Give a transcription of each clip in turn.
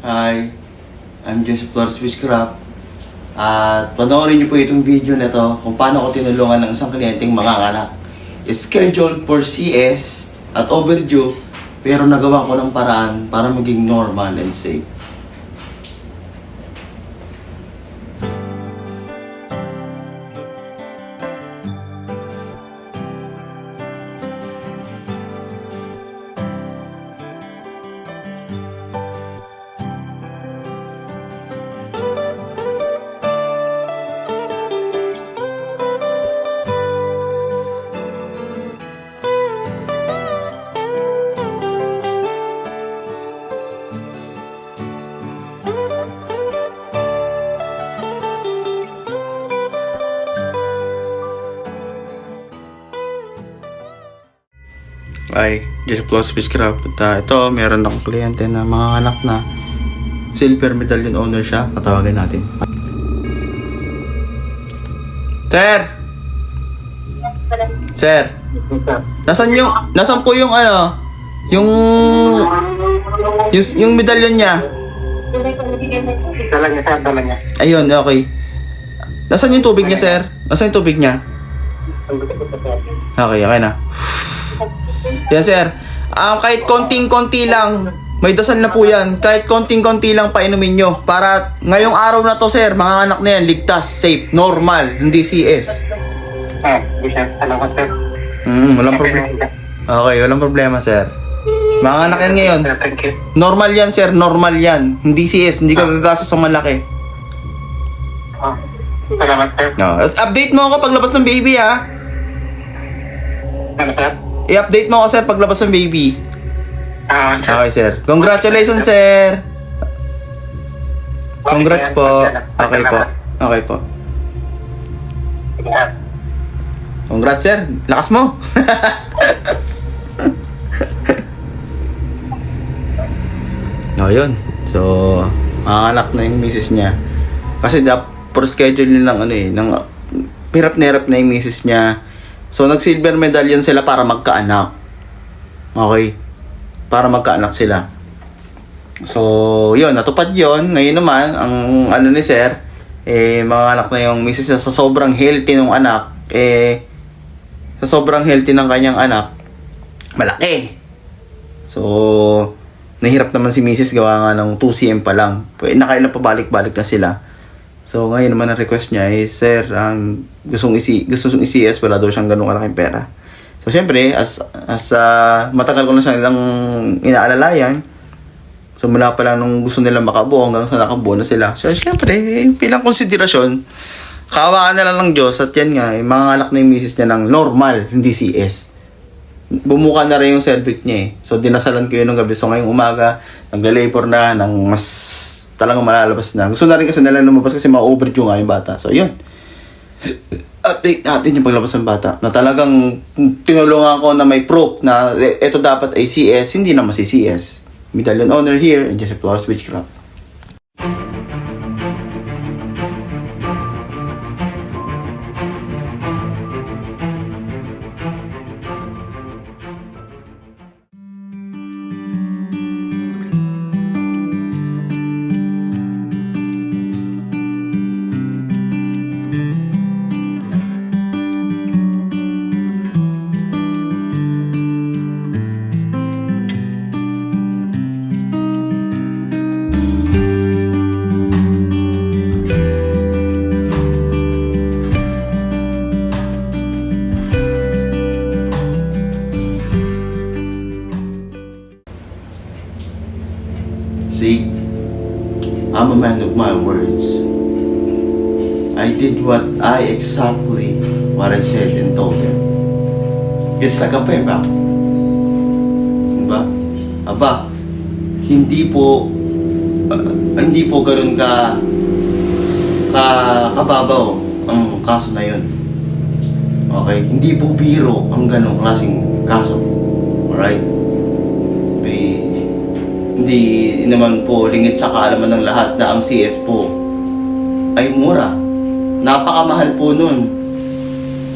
Hi, I'm Joseph Flores Witchcraft. At panoorin niyo po itong video na to kung paano ko tinulungan ng isang kliyenteng manganganak. It's scheduled for CS at overdue, pero nagawa ko ng paraan para maging normal and safe. Ay, Joseph Flores Witchcraft. Ito, meron akong kliyente na manganganak na silver medallion owner siya. Patawagan natin. Sir! Sir! Nasaan po yung yung medallion niya? Dala niya. Ayun, okay. Nasaan yung tubig niya, sir? Nasaan yung tubig niya? Okay na. Yan, sir. Kahit konting-konti lang, may dasal na po yan. Kahit konting-konti lang painumin nyo. Para ngayong araw na to, sir, mga anak na yan, ligtas, safe, normal, hindi CS. Salamat, sir. Walang problema. Okay, walang problema, sir. Mga anak yan ngayon. Thank you. Normal yan, sir, normal yan. Hindi CS, hindi ka gagastos sa malaki. Salamat, sir. No. Update mo ako paglabas ng baby, ha? Ano, sir? I-update mo ako, sir, paglabas ng baby. Sir. Okay, sir. Congratulations, sir. Congrats po. Okay po. Okay po. Congrats, sir. Lakas mo. No, yun. So, manganak na yung misis niya. Kasi for schedule nilang hirap na hirap na yung misis niya. So, nag-silver medallion sila para magkaanak. Okay? Para magkaanak sila. So, yun. Natupad yun. Ngayon naman, ang ni sir, mga anak na yung misis niya sa sobrang healthy ng anak, sa sobrang healthy ng kanyang anak, malaki. So, nahirap naman si misis gawa nga ng 2cm pa lang. Nakailan pa balik-balik na sila. So, ngayon naman ang request niya is, sir, gustong i-CS, wala daw siyang ganung kalaking pera. So, syempre, as matagal ko na siyang inaalalayan, so, mula pa lang nung gusto nilang makabuo hanggang sa nakabuo na sila. So, syempre, bilang konsiderasyon, kaawaan na lang ng Diyos at yan nga, mga anak na yung misis niya ng normal, hindi CS. Bumuka na rin yung cervix niya eh. So, dinasalan ko yun ng gabi. So, ngayong umaga, nagla-labor na ng mas talagang malalabas na. Gusto na rin kasi nila lumabas kasi ma-overdue nga yung bata. So, yun. Update natin yung paglabas ng bata. Na talagang tinulungan ko na may proof na ito dapat ay CS, hindi na masi-CS. Medallion owner here and Joseph Flores Witchcraft. See, I'm a man of my words. I did what I said and told him. It's like a payback. Diba? Aba, hindi po ganun kababaw ang kaso na yun. Okay? Hindi po biro ang ganung klaseng kaso. Alright? Hindi naman po lingid sa kaalaman ng lahat na ang CS po ay mura. Napakamahal po nun.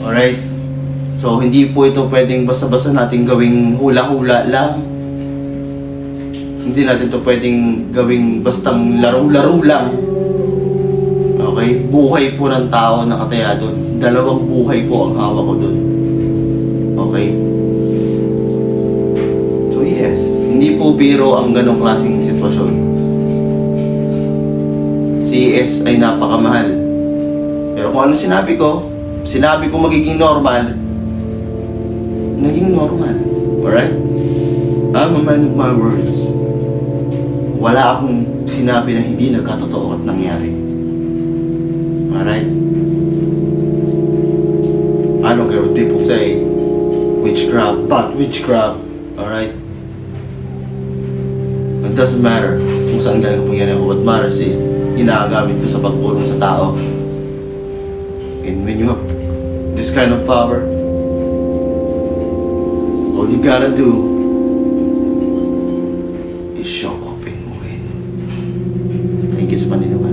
Alright? So, hindi po ito pwedeng basta-basta natin gawing hula-hula lang. Hindi natin to pwedeng gawing bastang laro-laro lang. Okay? Buhay po ng tao nakataya doon. 2 buhay po ang hawak ko doon. Okay? So yes, hindi po biro ang ganong klaseng sitwasyon. Si S ay napakamahal. Pero kung ano sinabi ko magiging normal, naging normal. Alright? I'm a man of my words. Wala akong sinabi na hindi nagkatotoo at nangyari. Alright? I don't care what people say. Witchcraft, but witchcraft. Alright? It doesn't matter kung saan galing ang pangyayari ko. What matters is, ginagamit ko sa pagpulong sa tao. And when you have this kind of power, all you gotta do is show up and win. Thank you sa paniniwala.